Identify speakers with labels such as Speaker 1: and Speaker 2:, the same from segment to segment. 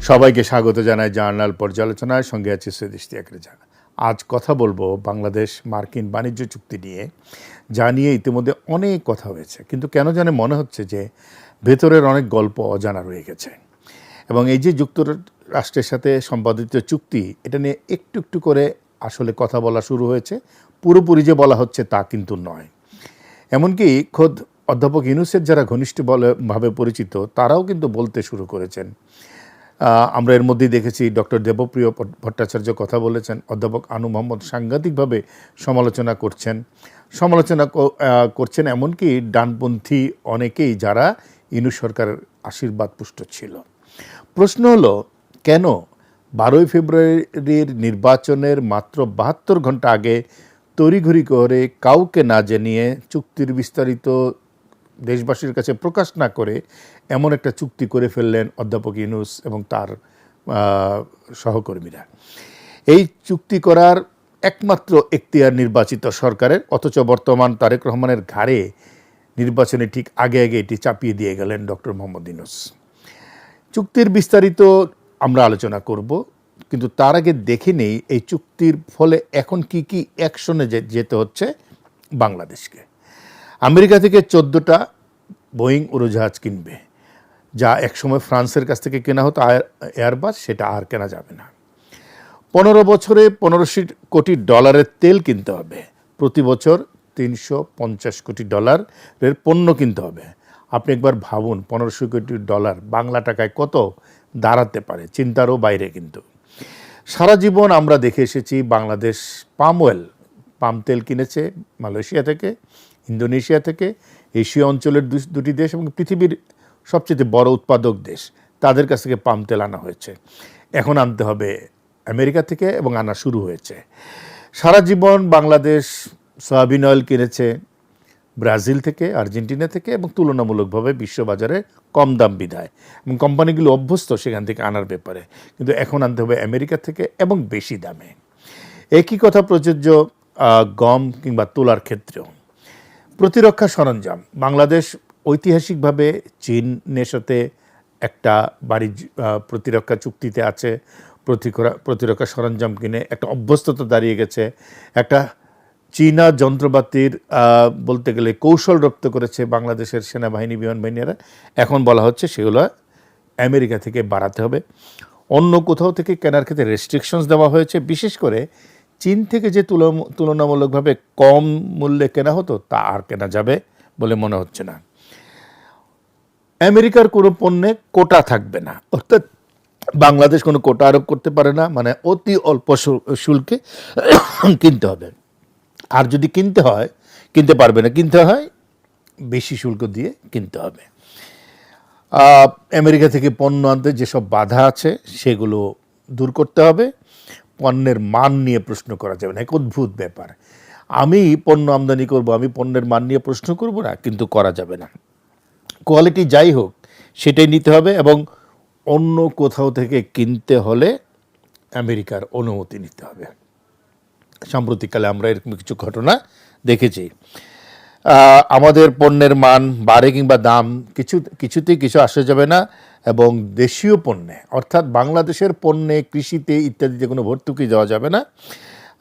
Speaker 1: সবাইকে স্বাগত জানাই জার্নাল পর্যালোচনায়, সঙ্গে আছে সৈয়দ ইশতিয়াক রেজা। আজ কথা বলবো বাংলাদেশ মার্কিন বাণিজ্য চুক্তি নিয়ে, যা নিয়ে ইতিমধ্যে অনেক কথা হয়েছে, কিন্তু কেন জানে মনে হচ্ছে যে ভেতরের অনেক গল্প অজানা রয়ে গেছে। এবং এই যে যুক্তরাষ্ট্রের সাথে সম্পাদিত চুক্তি, এটা নিয়ে একটু একটু করে আসলে কথা বলা শুরু হয়েছে। পুরোপুরি যে বলা হচ্ছে তা কিন্তু নয়। এমনকি খোদ অধ্যাপক ইউনূসের যারা ঘনিষ্ঠ ভাবে পরিচিত, তারাও কিন্তু বলতে শুরু করেছেন। আমরা এর মধ্যেই দেখেছি ডক্টর দেবপ্রিয় ভট্টাচার্য কথা বলেছেন, অধ্যাপক আনু মোহাম্মদ সাংঘাতিকভাবে সমালোচনা করছেন এমনকি ডানপন্থী অনেকেই, যারা ইউনূস সরকারের আশীর্বাদ পুষ্ট ছিল। প্রশ্ন হলো, কেন 12ই ফেব্রুয়ারির নির্বাচনের মাত্র 72 ঘন্টা আগে তড়িঘড়ি করে, কাউকে না জানিয়ে, চুক্তির বিস্তারিত দেশবাসীর কাছে প্রকাশ না করে এমন একটা চুক্তি করে ফেললেন অধ্যাপক ইউনূস এবং তার সহকর্মীরা? এই চুক্তি করার একমাত্র এখতিয়ার নির্বাচিত সরকারের, অথচ বর্তমান তারেক রহমানের ঘাড়ে নির্বাচনে ঠিক আগে আগে এটি চাপিয়ে দিয়ে গেলেন ডক্টর মোহাম্মদ ইউনূস। চুক্তির বিস্তারিত আমরা আলোচনা করব, কিন্তু তার আগে দেখে নেই এই চুক্তির ফলে এখন কি কি অ্যাকশনে যেতে হচ্ছে বাংলাদেশকে। আমেরিকা থেকে 14টা বোয়িং উড়োজাহাজ কিনবে, যা একসময় ফ্রান্সের কাছ থেকে কেনা হতো এয়ারবাস, সেটা আর কেনা যাবে না। 15 বছরে 1500 কোটি ডলারের তেল কিনতে হবে, প্রতি বছর 350 কোটি ডলারের পণ্য কিনতে হবে। আপনি একবার ভাবুন, 1500 কোটি ডলার বাংলা টাকায় কত দাঁড়াতে পারে, চিন্তারও বাইরে। কিন্তু সারা জীবন আমরা দেখে এসেছি বাংলাদেশ পাম তেল কিনেছে মালয়েশিয়া থেকে, ইন্দোনেশিয়া থেকে, এশীয় অঞ্চলের দুটি দেশ এবং পৃথিবীর সবচেয়ে বড় উৎপাদক দেশ, তাদের কাছ থেকে পাম তেল আনা হয়েছে। এখন আনতে হবে আমেরিকা থেকে, এবং আনা শুরু হয়েছে। সারা জীবন বাংলাদেশ সয়াবিন অয়েল কিনেছে ব্রাজিল থেকে, আর্জেন্টিনা থেকে, এবং তুলনামূলকভাবে বিশ্ববাজারে কম দাম বিধায়, এবং কোম্পানিগুলো অভ্যস্ত সেখান থেকে আনার ব্যাপারে। কিন্তু এখন আনতে হবে আমেরিকা থেকে এবং বেশি দামে। একই কথা প্রযোজ্য গম কিংবা তুলার ক্ষেত্রেও। প্রতিরক্ষা সরঞ্জাম, বাংলাদেশ ঐতিহাসিকভাবে চীনের সাথে একটা প্রতিরক্ষা চুক্তিতে আছে। প্রতিরক্ষা সরঞ্জাম কিনে একটা অভ্যস্ততা দাঁড়িয়ে গেছে। একটা চীনা যন্ত্রপাতির বলতে গেলে কৌশল রপ্ত করেছে বাংলাদেশের সেনাবাহিনী, বিমান বাহিনীরা। এখন বলা হচ্ছে সেগুলো আমেরিকা থেকে বাড়াতে হবে। অন্য কোথাও থেকে কেনার ক্ষেত্রে রেস্ট্রিকশনস দেওয়া হয়েছে। বিশেষ করে চীন থেকে যে তুলনামূলকভাবে কম মূল্যে কেনা হতো, তা আর কেনা যাবে বলে মনে হচ্ছে না। আমেরিকার কোনো পণ্যে কোটা থাকবে না, অর্থাৎ বাংলাদেশ কোনো কোটা আরোপ করতে পারে না, মানে অতি অল্প শুল্কে কিনতে হবে। আর যদি কিনতে পারবে না, কিনতে হয় বেশি শুল্ক দিয়ে কিনতে হবে। আমেরিকা থেকে পণ্য আনতে যেসব বাধা আছে সেগুলো দূর করতে হবে। পণ্যের মান নিয়ে প্রশ্ন করা যাবে না, এক অদ্ভুত ব্যাপার। আমি পণ্য আমদানি করব, আমি পণ্যের মান নিয়ে প্রশ্ন করব না, কিন্তু করা যাবে না। কোয়ালিটি যাই হোক সেটাই নিতে হবে, এবং অন্য কোথাও থেকে কিনতে হলে আমেরিকার অনুমতি নিতে হবে। সাম্প্রতিককালে আমরা এরকম কিছু ঘটনা দেখেছি। আমাদের পণ্যের মান বাড়ে কিংবা দাম কিছুতেই কিছু আসা যাবে না, এবং দেশীয় পণ্যে, অর্থাৎ বাংলাদেশের পণ্যে, কৃষিতে ইত্যাদিতে কোনো ভর্তুকি দেওয়া যাবে না।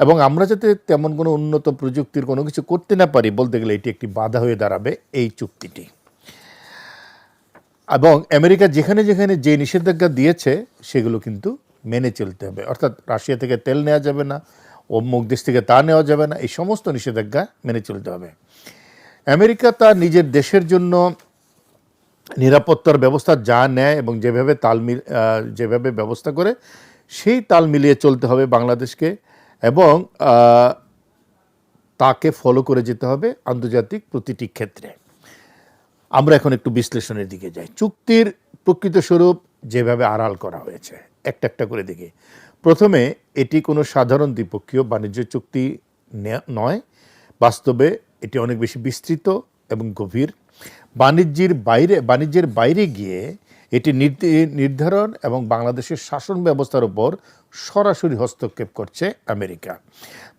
Speaker 1: এবং আমরা যাতে তেমন কোনো উন্নত প্রযুক্তির কোনো কিছু করতে না পারি, বলতে গেলে এটি একটি বাধা হয়ে দাঁড়াবে এই চুক্তিটি। এবং আমেরিকা যেখানে যেখানে যে নিষেধাজ্ঞা দিয়েছে সেগুলো কিন্তু মেনে চলতে হবে। অর্থাৎ রাশিয়া থেকে তেল নেওয়া যাবে না, অমুক দেশ থেকে তা নেওয়া যাবে না, এই সমস্ত নিষেধাজ্ঞা মেনে চলতে হবে। আমেরিকা তার নিজের দেশের জন্য নিরাপত্তার ব্যবস্থা যা নেয় এবং যেভাবে ব্যবস্থা করে, সেই তাল মিলিয়ে চলতে হবে বাংলাদেশকে, এবং তাকে ফলো করে যেতে হবে আন্তর্জাতিক প্রতিটি ক্ষেত্রে। আমরা এখন একটু বিশ্লেষণের দিকে যাই। চুক্তির প্রকৃত স্বরূপ যেভাবে আড়াল করা হয়েছে একটা একটা করে দেখি। প্রথমে, এটি কোনো সাধারণ দ্বিপক্ষীয় বাণিজ্য চুক্তি নয়। বাস্তবে এটি অনেক বেশি বিস্তৃত এবং গভীর। বাণিজ্যের বাইরে গিয়ে এটি নির্ধারণ এবং বাংলাদেশের শাসন ব্যবস্থার উপর সরাসরি হস্তক্ষেপ করছে আমেরিকা।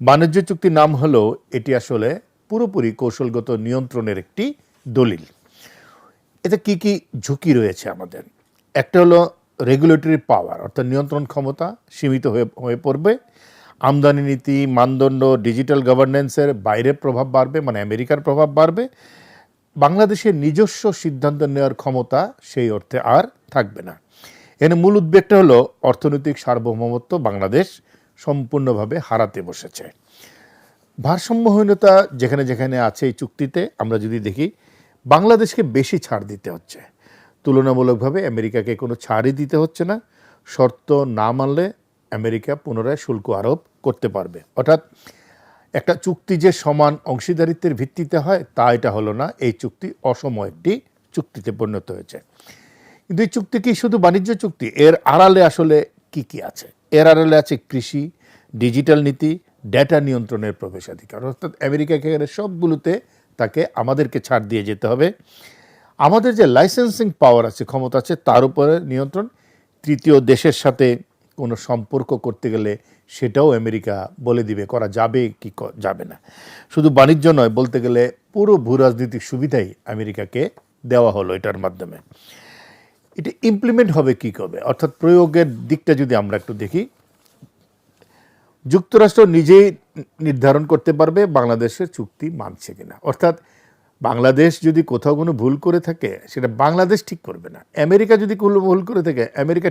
Speaker 1: বাণিজ্য চুক্তির নাম হলেও এটি আসলে পুরোপুরি কৌশলগত নিয়ন্ত্রণের একটি দলিল। এতে কি কি ঝুঁকি রয়েছে আমাদের? একটা হলো রেগুলেটরি পাওয়ার অর্থাৎ নিয়ন্ত্রণ ক্ষমতা সীমিত হয়ে পড়বে। আমদানি নীতি, মানদণ্ড, ডিজিটাল গভর্নেন্সের বাইরে প্রভাব বাড়বে, মানে আমেরিকার প্রভাব বাড়বে। বাংলাদেশের নিজস্ব সিদ্ধান্ত নেওয়ার ক্ষমতা সেই অর্থে আর থাকবে না। এখানে মূল উদ্বেগটা হলো অর্থনৈতিক সার্বভৌমত্ব বাংলাদেশ সম্পূর্ণভাবে হারাতে বসেছে। ভারসাম্যহীনতা যেখানে যেখানে আছে এই চুক্তিতে আমরা যদি দেখি, বাংলাদেশকে বেশি ছাড় দিতে হচ্ছে, তুলনামূলকভাবে আমেরিকাকে কোনো ছাড়ই দিতে হচ্ছে না। শর্ত না মানলে আমেরিকা পুনরায় শুল্ক আরোপ করতে পারবে। অর্থাৎ একটা চুক্তি যে সমান অংশীদারিত্বের ভিত্তিতে হয় তা এটা হলো না, এই চুক্তি অসম একটি চুক্তিতে পরিণত হয়েছে। কিন্তু এই চুক্তি কি শুধু বাণিজ্য চুক্তি? এর আড়ালে আসলে কি কি আছে? এর আড়ালে আছে কৃষি, ডিজিটাল নীতি, ডেটা নিয়ন্ত্রণের প্রবেশাধিকার। অর্থাৎ আমেরিকাকে সবগুলোতে তাকে আমাদেরকে ছাড় দিয়ে যেতে হবে। আমাদের যে লাইসেন্সিং পাওয়ার আছে, ক্ষমতা আছে, তার উপরে নিয়ন্ত্রণ। তৃতীয় দেশের সাথে কোনো সম্পর্ক করতে গেলে সেটাও আমেরিকা বলে দিবে করা যাবে কি যাবে না। শুধু বাণিজ্য নয়, বলতে গেলে পুরো ভূরাজনৈতিক সুবিধাই আমেরিকাকে দেওয়া হলো এটার মাধ্যমে। এটা ইমপ্লিমেন্ট হবে কী করবে, অর্থাৎ প্রয়োগের দিকটা যদি আমরা একটু দেখি, যুক্তরাষ্ট্র নিজেই নির্ধারণ করতে পারবে বাংলাদেশের চুক্তি মানছে কিনা। অর্থাৎ বাংলাদেশ যদি কোথাও কোনো ভুল করে থাকে সেটা বাংলাদেশ ঠিক করবে না। আমেরিকা যদি কোনো ভুল করে থাকে আমেরিকা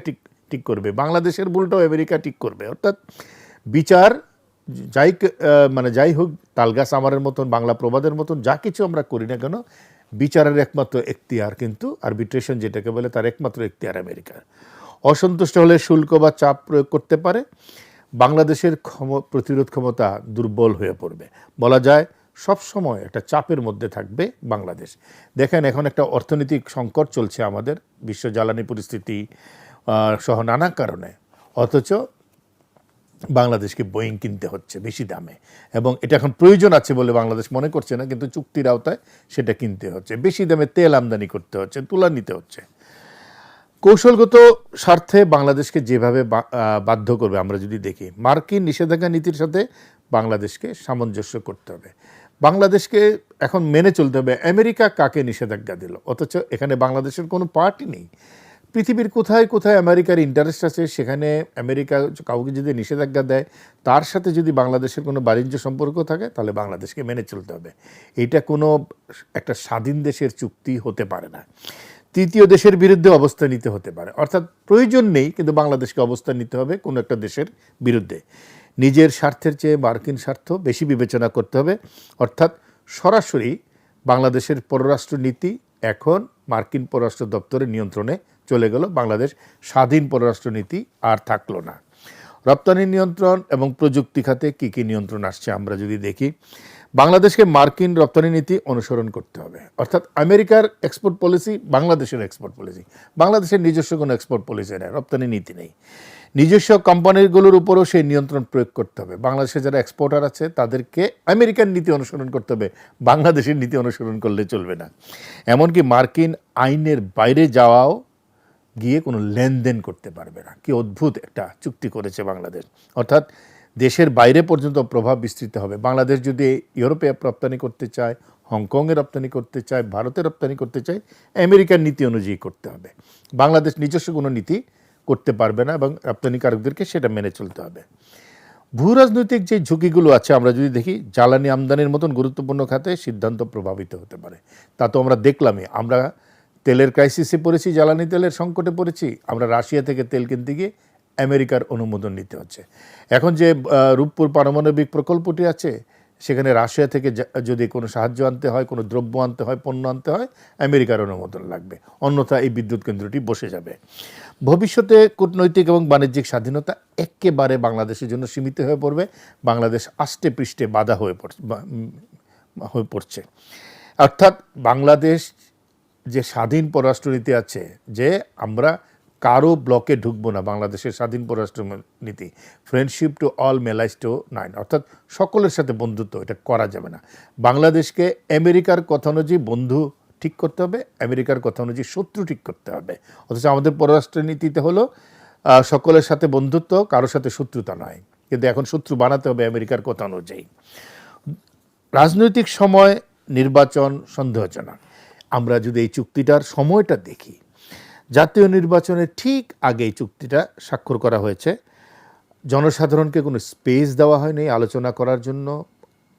Speaker 1: ঠিক করবে, বাংলাদেশের ভুলটাও আমেরিকা ঠিক করবে। অর্থাৎ বিচার যাই হোক, তালগাছ আমারের মতন, বাংলা প্রবাদের মতন যা কিছু আমরা করি না কেন, বিচারের একমাত্র এখতিয়ার কিন্তু আরবিট্রেশন যেটাকে বলে, তার একমাত্র এখতিয়ার আমেরিকার। অসন্তুষ্ট হলে শুল্ক বা চাপ প্রয়োগ করতে পারে। বাংলাদেশের প্রতিরোধ ক্ষমতা দুর্বল হয়ে পড়বে। বলা যায় সবসময় একটা চাপের মধ্যে থাকবে বাংলাদেশ। দেখেন এখন একটা অর্থনৈতিক সংকট চলছে আমাদের, বিশ্ব জ্বালানি পরিস্থিতি সহ নানা কারণে, অথচ বাংলাদেশকে বোয়িং কিনতে হচ্ছে বেশি দামে, এবং এটা এখন প্রয়োজন আছে বলে বাংলাদেশ মনে করছে না, কিন্তু চুক্তির আওতায় সেটা কিনতে হচ্ছে। বেশি দামে তেল আমদানি করতে হচ্ছে, তুলা নিতে হচ্ছে। কৌশলগত স্বার্থে বাংলাদেশকে যেভাবে বাধ্য করবে আমরা যদি দেখি, মার্কিন নিষেধাজ্ঞা নীতির সাথে বাংলাদেশকে সামঞ্জস্য করতে হবে। বাংলাদেশকে এখন মেনে চলতে হবে আমেরিকা কাকে নিষেধাজ্ঞা দিল, অথচ এখানে বাংলাদেশের কোনো পার্টি নেই। পৃথিবীর কোথায় কোথায় আমেরিকার ইন্টারেস্ট আছে, সেখানে আমেরিকা কাউকে যদি নিষেধাজ্ঞা দেয়, তার সাথে যদি বাংলাদেশের কোনো বাণিজ্য সম্পর্ক থাকে, তাহলে বাংলাদেশকে মেনে চলতে হবে। এটা কোনো একটা স্বাধীন দেশের চুক্তি হতে পারে না। তৃতীয় দেশের বিরুদ্ধে অবস্থান নিতে হতে পারে, অর্থাৎ প্রয়োজন নেই কিন্তু বাংলাদেশকে অবস্থান নিতে হবে কোনো একটা দেশের বিরুদ্ধে। নিজের স্বার্থের চেয়ে মার্কিন স্বার্থ বেশি বিবেচনা করতে হবে। অর্থাৎ সরাসরি বাংলাদেশের পররাষ্ট্র নীতি এখন মার্কিন পররাষ্ট্র দপ্তরের নিয়ন্ত্রণে চলে গেল। বাংলাদেশ স্বাধীন পররাষ্ট্রনীতি আর থাকলো না। রপ্তানি নিয়ন্ত্রণ এবং প্রযুক্তি খাতে কী কী নিয়ন্ত্রণ আসছে আমরা যদি দেখি, বাংলাদেশকে মার্কিন রপ্তানি নীতি অনুসরণ করতে হবে। অর্থাৎ আমেরিকার এক্সপোর্ট পলিসি বাংলাদেশের এক্সপোর্ট পলিসি, বাংলাদেশের নিজস্ব কোনো এক্সপোর্ট পলিসি নেই, রপ্তানি নীতি নেই। নিজস্ব কোম্পানিগুলোর উপরও সেই নিয়ন্ত্রণ প্রয়োগ করতে হবে। বাংলাদেশে যারা এক্সপোর্টার আছে তাদেরকে আমেরিকান নীতি অনুসরণ করতে হবে, বাংলাদেশের নীতি অনুসরণ করলে চলবে না। এমনকি মার্কিন আইনের বাইরে যাওয়াও গিয়ে কোনো লেনদেন করতে পারবে না। কি অদ্ভুত একটা চুক্তি করেছে বাংলাদেশ। অর্থাৎ দেশের বাইরে পর্যন্ত প্রভাব বিস্তৃত হবে। বাংলাদেশ যদি ইউরোপে রপ্তানি করতে চায়, হংকংয়ে রপ্তানি করতে চায়, ভারতে রপ্তানি করতে চায়, আমেরিকার নীতি অনুযায়ী করতে হবে। বাংলাদেশ নিজস্ব কোনো নীতি করতে পারবে না এবং রপ্তানিকারকদেরকে সেটা মেনে চলতে হবে। ভূরাজনৈতিক যে ঝুঁকিগুলো আছে আমরা যদি দেখি, জ্বালানি আমদানির মতন গুরুত্বপূর্ণ খাতে সিদ্ধান্ত প্রভাবিত হতে পারে। তা তো আমরা দেখলামই, আমরা তেলের ক্রাইসিসে পড়েছি, জ্বালানি তেলের সংকটে পড়েছি। আমরা রাশিয়া থেকে তেল কিনতে গিয়ে আমেরিকার অনুমোদন নিতে হচ্ছে। এখন যে রূপপুর পারমাণবিক প্রকল্পটি আছে, সেখানে রাশিয়া থেকে যদি কোনো সাহায্য আনতে হয়, কোনো দ্রব্য আনতে হয়, পণ্য আনতে হয়, আমেরিকার অনুমোদন লাগবে, অন্যথায় এই বিদ্যুৎ কেন্দ্রটি বসে যাবে। ভবিষ্যতে কূটনৈতিক এবং বাণিজ্যিক স্বাধীনতা একেবারে বাংলাদেশের জন্য সীমিত হয়ে পড়বে। বাংলাদেশ আষ্টে পৃষ্ঠে বাধা হয়ে পড়ছে। অর্থাৎ বাংলাদেশ যে স্বাধীন পররাষ্ট্রনীতি আছে, যে আমরা কারো ব্লকে ঢুকবো না, বাংলাদেশের স্বাধীন পররাষ্ট্রনীতি friendship to all malice to none, অর্থাৎ সকলের সাথে বন্ধুত্ব, এটা করা যাবে না। বাংলাদেশকে আমেরিকার কথা অনুযায়ী বন্ধু ঠিক করতে হবে, আমেরিকার কথা অনুযায়ী শত্রু ঠিক করতে হবে। অথচ আমাদের পররাষ্ট্রনীতিতে হলো সকলের সাথে বন্ধুত্ব, কারোর সাথে শত্রুতা নয়, কিন্তু এখন শত্রু বানাতে হবে আমেরিকার কথা অনুযায়ী। রাজনৈতিক সময়, নির্বাচন সন্দেহজনক। আমরা যদি এই চুক্তিটার সময়টা দেখি, জাতীয় নির্বাচনের ঠিক আগে এই চুক্তিটা স্বাক্ষর করা হয়েছে। জনসাধারণকে কোনো স্পেস দেওয়া হয়নি আলোচনা করার জন্য,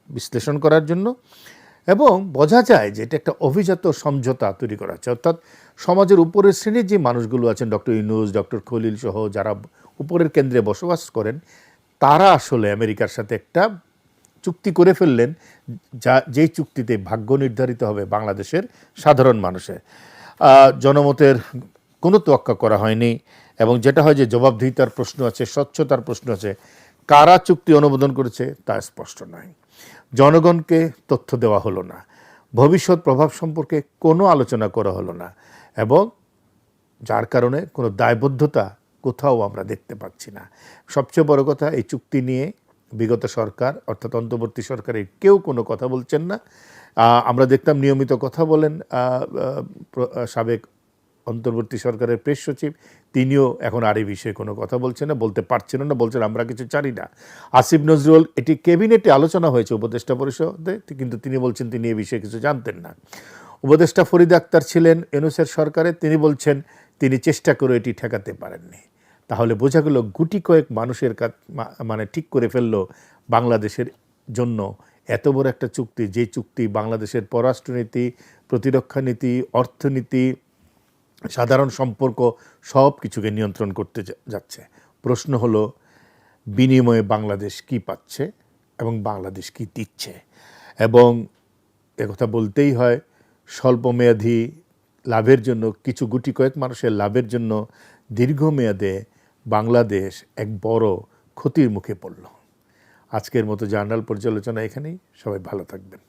Speaker 1: বিশ্লেষণ করার জন্য, এবং বোঝা যায় যে এটা একটা অভিজাত সমঝোতা তৈরি করা হচ্ছে। অর্থাৎ সমাজের উপরের শ্রেণীর যে মানুষগুলো আছেন, ডক্টর ইউনূস, ডক্টর খলিল সহ যারা উপরের কেন্দ্রে বসবাস করেন, তারা আসলে আমেরিকার সাথে একটা চুক্তি করে ফেললেন, যেই চুক্তিতে ভাগ্য নির্ধারিত হবে বাংলাদেশের সাধারণ মানুষের। জনমতের কোনো তোয়াক্কা করা হয়নি, এবং যেটা হয় যে জবাবদিহিতার প্রশ্ন আছে, স্বচ্ছতার প্রশ্ন আছে। কারা চুক্তি অনুমোদন করেছে তা স্পষ্ট নয়। জনগণকে তথ্য দেওয়া হলো না, ভবিষ্যৎ প্রভাব সম্পর্কে কোনো আলোচনা করা হলো না, এবং যার কারণে কোনো দায়বদ্ধতা কোথাও আমরা দেখতে পাচ্ছি না। সবচেয়ে বড় কথা, এই চুক্তি নিয়ে বিগত সরকার অর্থাৎ অন্তর্বর্তী সরকারের কেউ কোনো কথা বলছেন না। আমরা দেখতাম নিয়মিত কথা বলেন সাবেক অন্তর্বর্তী সরকারের প্রেস সচিব, তিনিও এখন আর এই বিষয়ে কোনো কথা বলছেন না, বলতে পারছেন না, বলছেন আমরা কিছু জানি না। আসিফ নজরুল, এটি ক্যাবিনেটে আলোচনা হয়েছে উপদেষ্টা পরিষদে, কিন্তু তিনি বলছেন তিনি এ বিষয়ে কিছু জানতেন না। উপদেষ্টা ফরিদ আক্তার ছিলেন ইউনূসের সরকারে, তিনি বলছেন তিনি চেষ্টা করে এটি ঠেকাতে পারেননি। তাহলে বোঝা গেল গুটি কয়েক মানুষের মানে ঠিক করে ফেললো বাংলাদেশের জন্য এত বড় একটা চুক্তি, যে চুক্তি বাংলাদেশের পররাষ্ট্রনীতি, প্রতিরক্ষা নীতি, অর্থনীতি, সাধারণ সম্পর্ক সব কিছুকে নিয়ন্ত্রণ করতে যাচ্ছে। প্রশ্ন হলো বিনিময়ে বাংলাদেশ কি পাচ্ছে এবং বাংলাদেশ কি দিচ্ছে। এবং একথা বলতেই হয়, স্বল্পমেয়াদী লাভের জন্য, কিছু গুটি কয়েক মানুষের লাভের জন্য দীর্ঘমেয়াদে বাংলাদেশ এক বড় ক্ষতির মুখে পড়ল। আজকের মতো জার্নাল পর্যালোচনা এখানেই। সবাই ভালো থাকবেন।